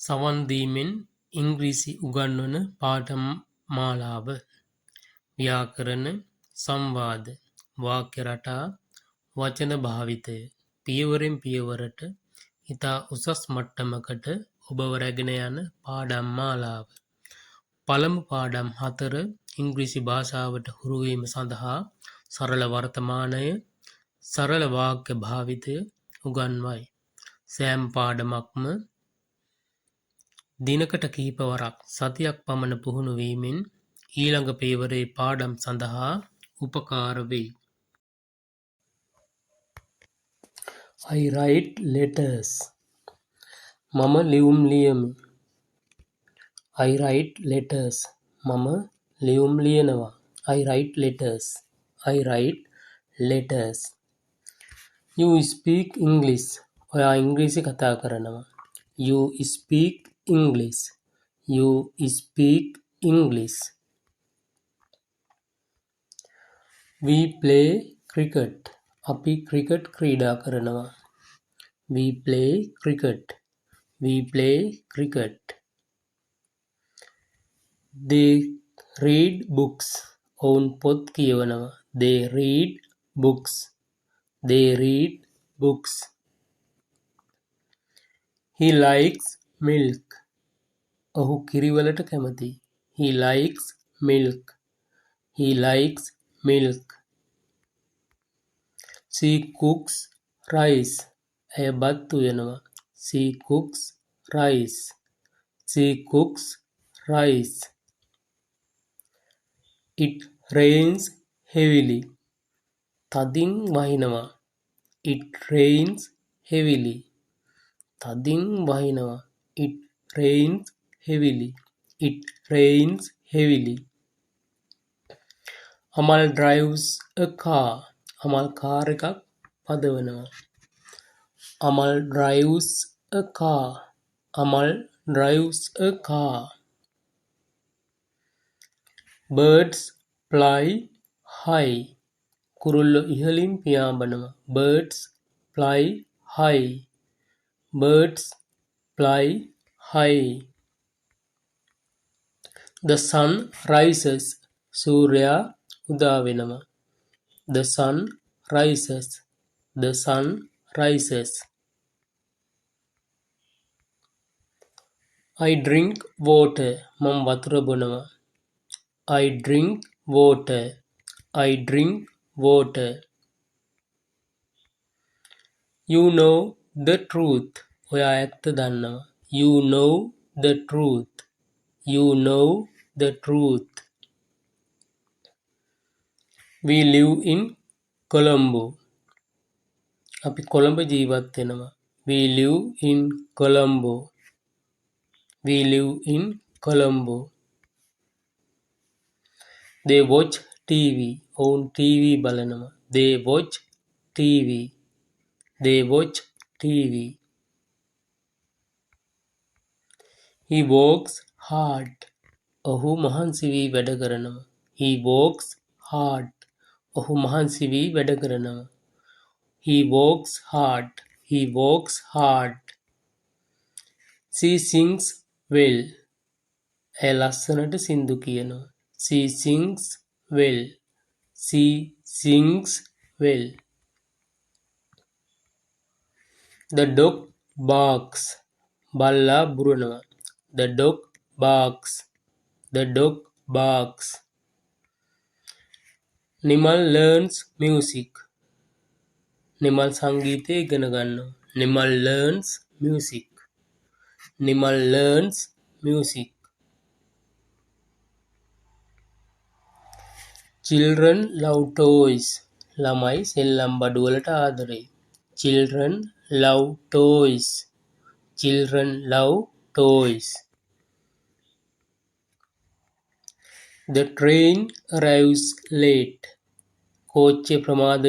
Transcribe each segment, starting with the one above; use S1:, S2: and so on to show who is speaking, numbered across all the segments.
S1: සවන් දීමෙන් ඉංග්‍රීසි උගන්වන පාඨම් මාලාව. ව්‍යාකරණ, සංවාද, වාක්‍ය රටා, වචන භාවිතය පියවරෙන් පියවරට ඉතා උසස් මට්ටමකට ඔබව රැගෙන යන පාඩම් මාලාව. පළමු පාඩම් 4 ඉංග්‍රීසි භාෂාවට හුරුවීම සඳහා සරල වර්තමානය, සරල වාක්‍ය භාවිතය උගන්වයි. සෑම පාඩමක්ම දිනකට කිහිපවරක් සතියක් පමණ පුහුණු වීමෙන් ඊළඟ පියවරේ පාඩම් සඳහා උපකාර වෙයි. I write letters. මම ලියුම් ලියමි. I write letters. මම ලියුම් ලියනවා. I write letters. I write letters. You speak English. ඔයා ඉංග්‍රීසි කතා කරනවා. You speak English. You speak English. We play cricket. අපි ක්‍රිකට් ක්‍රීඩා කරනවා. We play cricket. We play cricket. They read books. ඔවුන් පොත් කියවනවා. They read books. They read books. He likes milk. ඔහු කිරිවලට කැමතියි. He likes milk. He likes milk. She cooks rice. ඇය බත් උයනවා. She cooks rice. She cooks rice. It rains heavily. තදින් වහිනවා. It rains heavily. තදින් වහිනවා. It rains heavily. It rains heavily. Amal drives a car. Amal car එකක් පදවනවා. Amal drives a car. Amal drives a car. Birds fly high. කුරුල්ලෝ ඉහළින් පියාඹනවා. Birds fly high. Birds fly high. The sun rises. සූර්යයා උදා වෙනවා. The sun rises. The sun rises. I drink water. මම වතුර බොනවා. I drink water. I drink water. You know the truth. ඔයා ඇත්ත දන්නවා. You know the truth. You know the truth. We live in Colombo. අපි කොළඹ ජීවත් වෙනවා. We live in Colombo. We live in Colombo. They watch TV. ඔවුන් TV බලනවා. They watch TV. They watch TV. He works hard. ඔහු මහන්සි වී වැඩ කරනවා. He works hard. ඔහු මහන්සි වී වැඩ කරනවා. He works hard. He works hard. She sings well. ඇය ලස්සනට සින්දු කියනවා. She sings well. She sings well. The dog barks. බල්ලා බුරනවා. The dog barks. The dog barks. Nimal learns music. Nimal සංගීතය ඉගෙන ගන්නවා. Nimal learns music. Nimal learns music. Children love toys. ළමයි සෙල්ලම් බඩු වලට ආදරෙයි. Children love toys. Children love toys. The train arrives late. කෝච්චිය ප්‍රමාද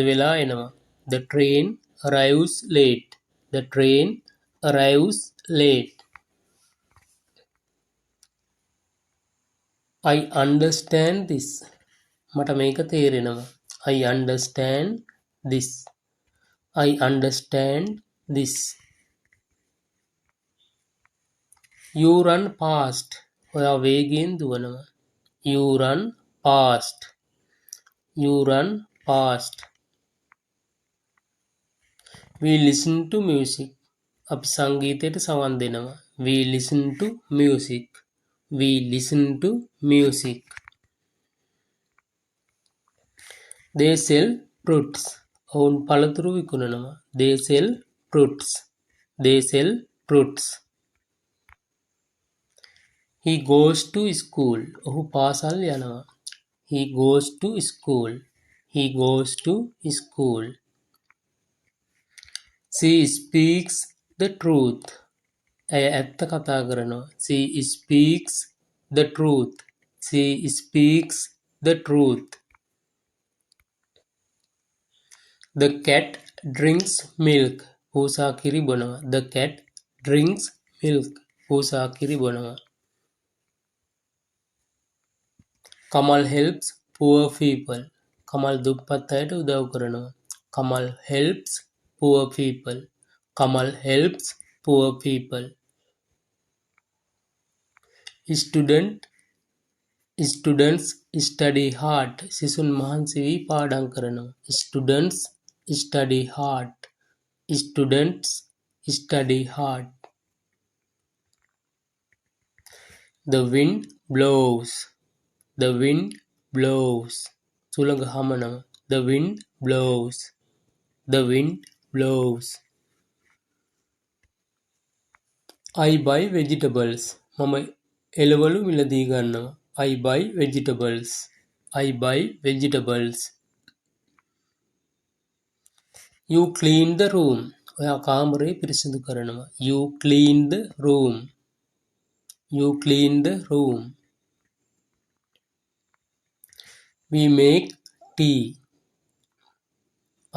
S1: වෙලා එනවා. The train arrives late. The train arrives late. I understand this. මට මේක තේරෙනවා. I understand this. I understand this. You run fast. ඔයා වේගයෙන් දුවනවා. You run fast. You run fast. We listen to music. අපි සංගීතයට සවන් දෙනවා. We listen to music. We listen to music. They sell fruits. ඔවුන් පළතුරු විකුණනවා. They sell fruits. They sell fruits. He goes to school. ඔහු පාසල් යනවා. He goes to school. He goes to school. She speaks the truth. ඇය ඇත්ත කතා කරනවා. She speaks the truth. She speaks the truth. The cat drinks milk. පූසා කිරි බොනවා. The cat drinks milk. පූසා කිරි බොනවා. Kamal helps poor people. Kamal දුප්පත් අයට උදව් කරනවා. Kamal helps poor people. Kamal helps poor people. Students study hard. සිසුන් මහන්සි වී පාඩම් කරනවා. Students study hard. Students study hard. The wind blows. The wind blows. සුළඟ හමනවා. The wind blows. The wind blows. I buy vegetables. මම එළවලු මිලදී ගන්නවා. I buy vegetables. I buy vegetables. You clean the room. ඔයා කාමරය පිරිසිදු කරනවා. You clean the room. You clean the room. We make tea.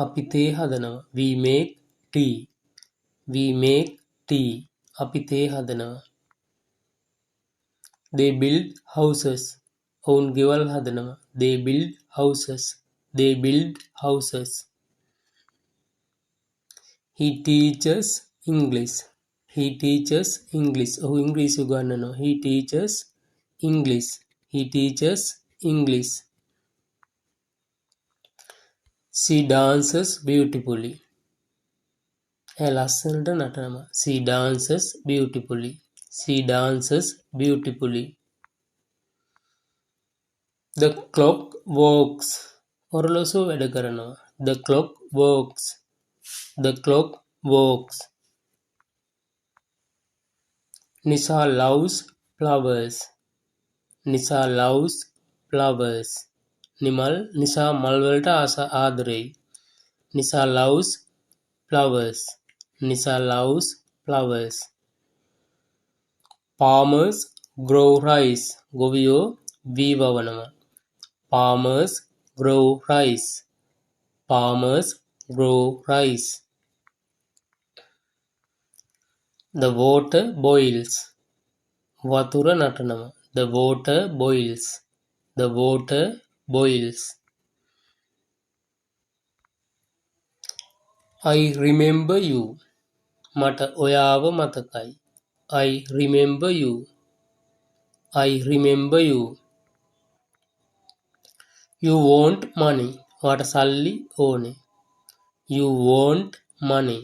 S1: අපි තේ හදනවා. We make tea. We make tea. අපි තේ හදනවා. They build houses. ඔවුන් ගෙවල් හදනවා. They build houses. They build houses. He teaches English. He teaches English. ඔහු ඉංග්‍රීසි උගන්වනවා. He teaches English. He teaches English. She dances beautifully. ඇය ලස්සනට නටනවා. She dances beautifully. She dances beautifully. The clock works. ඔරලෝසුව වැඩ කරනවා. The clock works. The clock works. Nisha loves flowers. Nisha loves flowers. Nisha මල් වලට ආදරෙයි. Nisha loves flowers. Nisha loves flowers. Farmers grow rice. ගොවියෝ V වවනවා. Farmers grow rice. Farmers grow rice. The water boils. වතුර නටනවා. The water boils. The water boils. I remember you. මට ඔයාව මතකයි. I remember you. I remember you. You want money. ඔයාට සල්ලි ඕනේ. You want money.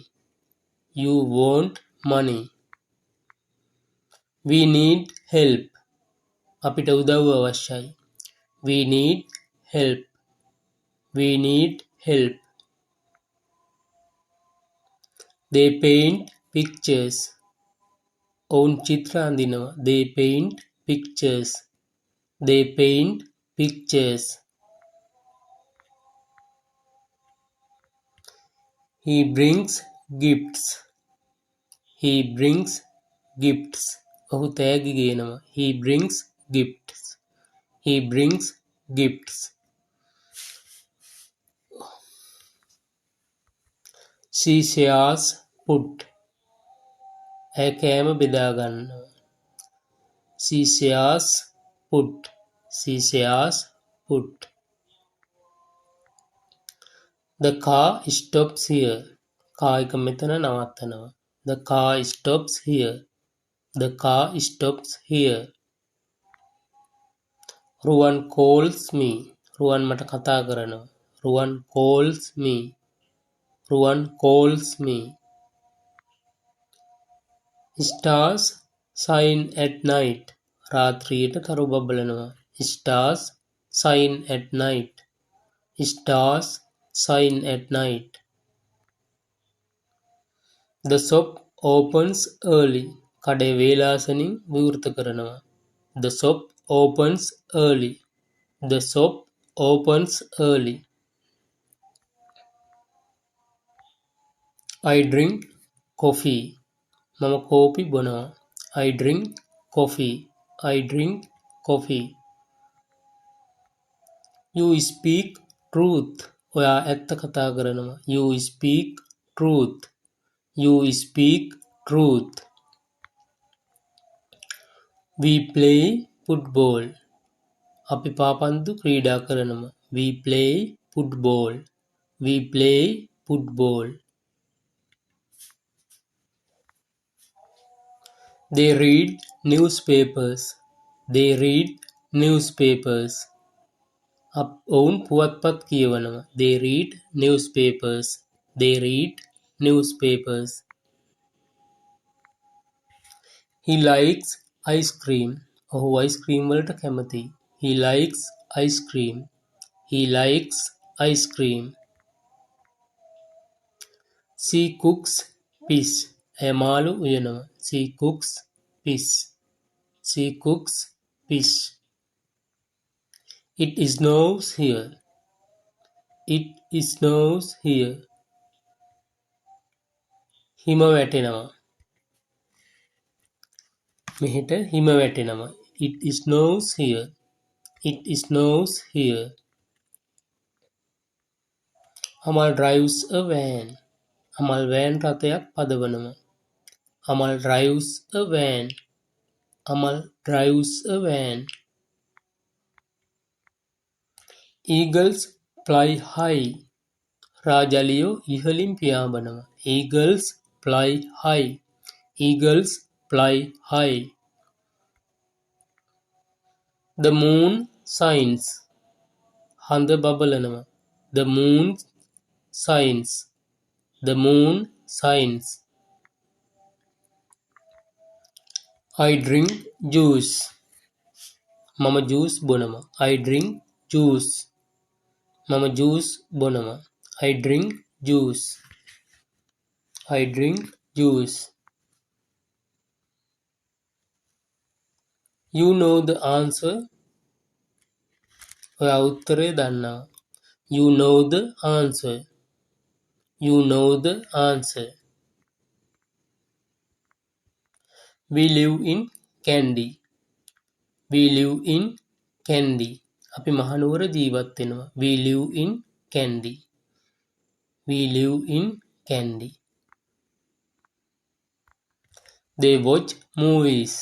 S1: You want money. We need help. අපිට උදව් අවශ්‍යයි. We need help. We need help. They paint pictures. ඔවුන් චිත්‍ර අඳිනවා. They paint pictures. They paint pictures. He brings gifts. He brings gifts. ඔහු තෑගි ගේනවා. He brings gifts. He brings gifts. She shares food. ඇය කෑම බෙදා ගන්නවා. She shares food. She shares food. The car stops here. Car එක මෙතන නවත්තනවා. The car stops here. The car stops here. Ruwan calls me. Ruwan මට කතා කරනවා. Ruwan calls me. Ruwan calls me. Stars shine at night. රාත්‍රියට තරු බබලනවා. Stars shine at night. Stars shine at night. The shop opens early. කඩේ වේලාසනින් විවෘත කරනවා. The shop opens early. The shop opens early. I drink coffee. මම කෝපි බොනවා. I drink coffee. I drink coffee. You speak truth. ඔයා ඇත්ත කතා කරනවා. You speak truth. You speak truth. We play football. අපි පාපන්දු ක්‍රීඩා කරනවා. We play football. We play football. They read newspapers. They read newspapers. ඔවුන් පුවත්පත් කියවනවා. They read newspapers. They read newspapers. He likes ice cream. ඔහු ice cream වලට කැමතියි. He likes ice cream. He likes ice cream. She cooks fish. ඇය මාළු උයනවා. She cooks fish. She cooks fish. It snows here. It snows here. හිම වැටෙනවා. මෙහෙට හිම වැටෙනවා. It snows here. It snows here. Amal drives a van. Amal van රථයක් පදවනවා. Amal drives a van. Amal drives a van. Eagles fly high. රාජලියෝ ඉහළින් පියාඹනවා. Eagles fly high. Eagles fly high. The moon shines. හඳ බබලනවා. The moon shines. The moon shines. I drink juice. මම juice බොනවා. I drink juice. මම juice බොනවා. I drink juice. I drink juice. You know the answer. ඔයා උත්තරේ දන්නවා. You know the answer. You know the answer. We live in Kandy. We live in Kandy. අපි මහනුවර ජීවත් වෙනවා. We live in Kandy. We live in Kandy. They watch movies.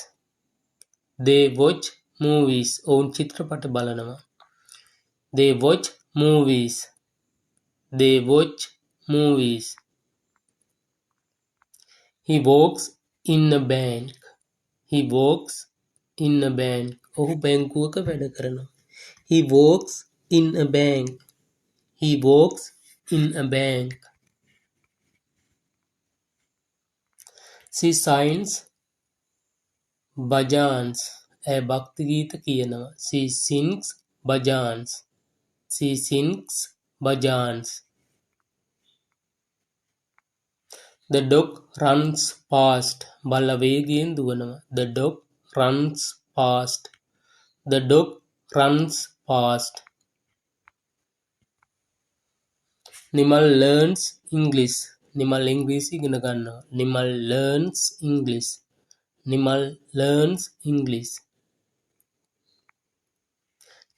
S1: They watch movies. ඔවුන් චිත්‍රපට බලනවා. They watch movies. They watch movies. He works in a bank. He works in a bank. ඔහු බැංකුවක වැඩ කරනවා. He works in a bank. He works in a bank. She sings bhajans. ඇය භක්ති ගීත කියනවා. She sings bhajans. She sings bhajans. The dog runs fast. බල්ලා වේගයෙන් දුවනවා. The dog runs fast. The dog runs fast. Nimal learns English. Nimal ඉංග්‍රීසි ඉගෙන ගන්නවා. Nimal learns English. Nimal learns English.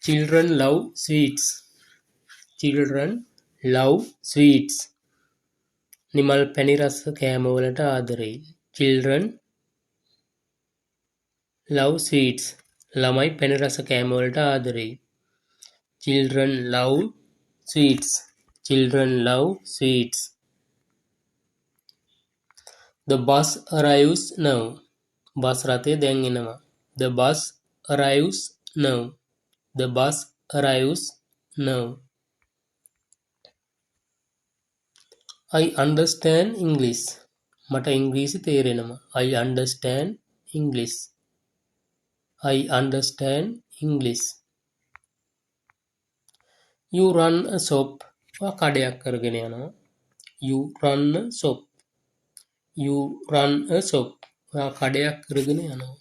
S1: Children love sweets. Children love sweets. Nimal පැණි රස කෑම වලට ආදරෙයි. Children love sweets. ළමයි පැණි රස කෑම වලට ආදරෙයි. Children love sweets. Children love sweets. The bus arrives now. Bus රථය දැන් එනවා. The bus arrives now. The bus arrives now. I understand English. මට ඉංග්‍රීසි තේරෙනවා. I understand English. I understand English. You run a shop. ඔයා කඩයක් කරගෙන යනවා. You run a shop. You run a shop. ඔයා කඩයක් කරගෙන යනවා.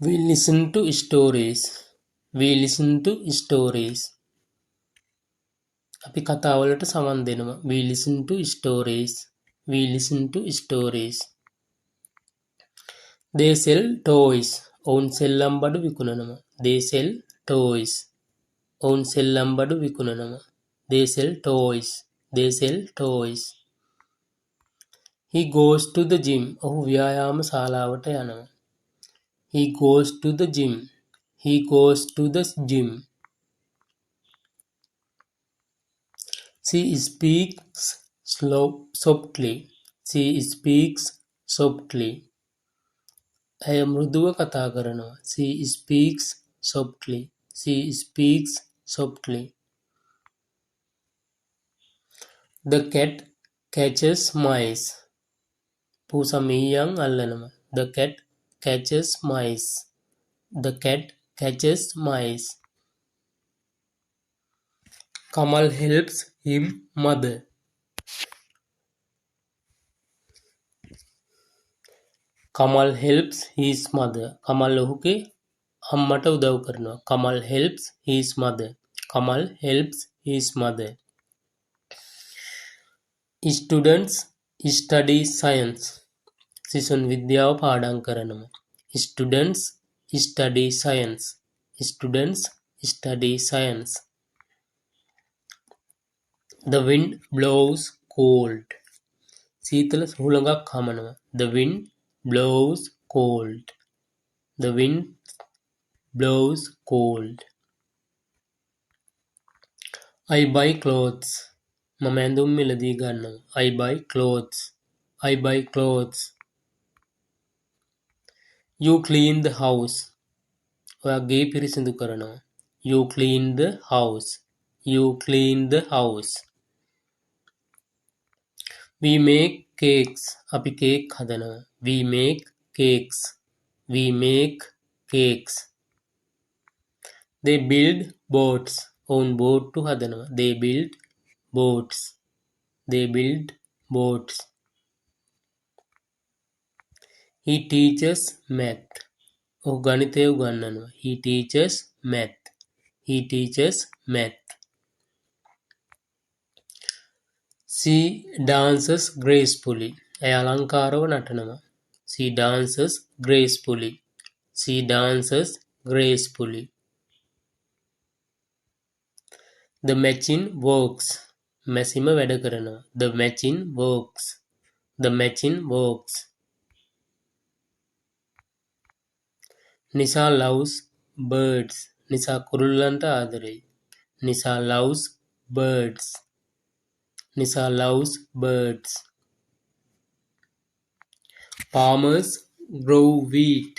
S1: We listen to stories. We listen to stories. අපි කතාවලට සවන් දෙනවා. We listen to stories. We listen to stories. They sell toys. ඔවුන් සෙල්ලම් බඩු විකුණනවා. They sell toys. ඔවුන් සෙල්ලම් බඩු විකුණනවා. They sell toys. They sell toys. He goes to the gym. ඔහු ව්‍යායාම ශාලාවට යනවා. He goes to the gym. He goes to the gym. She speaks softly. She speaks softly. ඇය මෘදුව කතා කරනවා. She speaks softly. She speaks softly. The cat catches mice. පූසා මීයන් අල්ලනවා. The cat catches mice. The cat catches mice. Kamal helps him mother. Kamal helps his mother. Kamal ඔහුගේ අම්මට උදව් කරනවා. Kamal helps his mother. Kamal helps his mother. Students study science. සිසුන් විද්‍යාව පාඩම් කරනවා. Students study science. Students study science. The wind blows cold. සීතල සුළඟක් හමනවා. The wind blows cold. The wind blows cold. I buy clothes. මම ඇඳුම් මිලදී ගන්නවා. I buy clothes. I buy clothes. You clean the house. ඔයා ගේ පිරිසිදු කරනවා. You clean the house. You clean the house. We make cakes. අපි cake හදනවා. We make cakes. We make cakes. They build boats. ඔවුන් බෝට්ටු හදනවා. They build boats. They build boats. He teaches math. ඔහු ගණිතය උගන්වනවා. He teaches math. He teaches math. She dances gracefully. ඇය අලංකාරව නටනවා. She dances gracefully. She dances gracefully. The machine works. මැසිම වැඩ කරනවා. The machine works. The machine works. Nisha loves birds. Nisha කුරුල්ලන්ට ආදරෙයි. Nisha loves birds. Nisha loves birds. Farmers grow wheat.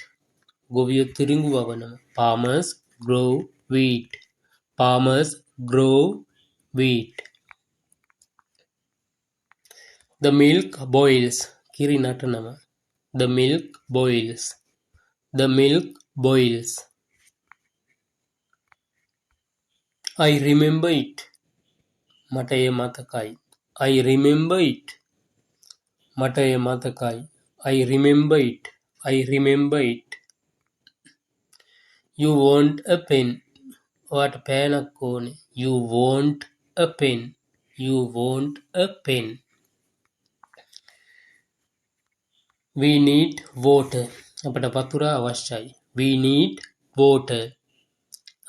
S1: ගොවියෝ තිරිඟු වවනවා. Farmers grow wheat. Farmers grow wheat. The milk boils. කිරි නටනවා. The milk boils. The milk boils. I remember it. මට එය මතකයි. I remember it. මට එය මතකයි. I remember it. I remember it. You want a pen. ඔයාට පෑනක් ඕනේ. You want a pen. You want a pen. We need water. අපට වතුර අවශ්‍යයි. We need water.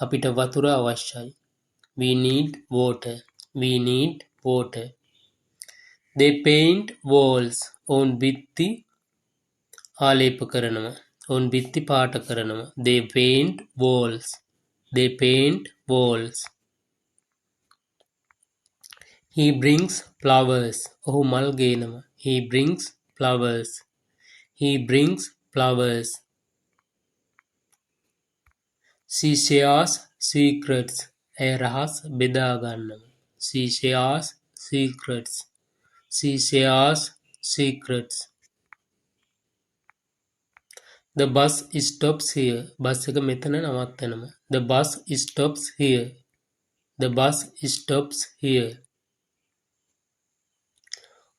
S1: අපිට වතුර අවශ්‍යයි. We need water. We need water. They paint walls. ඔවුන් බිත්ති ආලේප කරනවා. ඔවුන් බිත්ති පාට කරනවා. They paint walls. They paint walls. He brings flowers. ඔහු මල් ගේනවා. He brings flowers. He brings flowers. She shares secrets. ඇය රහස් බෙදා ගන්නවා. She shares secrets. She shares secrets. The bus stops here. Bus එක මෙතන නවත්තනවා. The bus stops here. The bus stops here.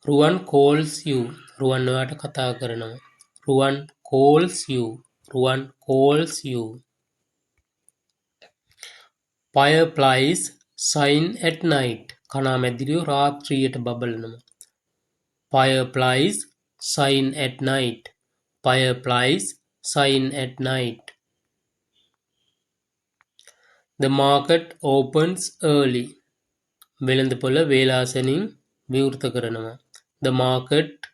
S1: Ruwan calls you. රුවන් ඔයාට කතා කරනවා. Ruwan calls you. Ruwan calls you. Fireflies shine at night. කණා මැදිරියෝ රාත්‍රියට බබලනවා. Fireflies shine at night. Fireflies shine at night. The market opens early. වෙළඳපොළ වේලාසනින් විවෘත කරනවා. The market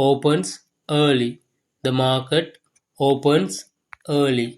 S1: opens early. The market opens early.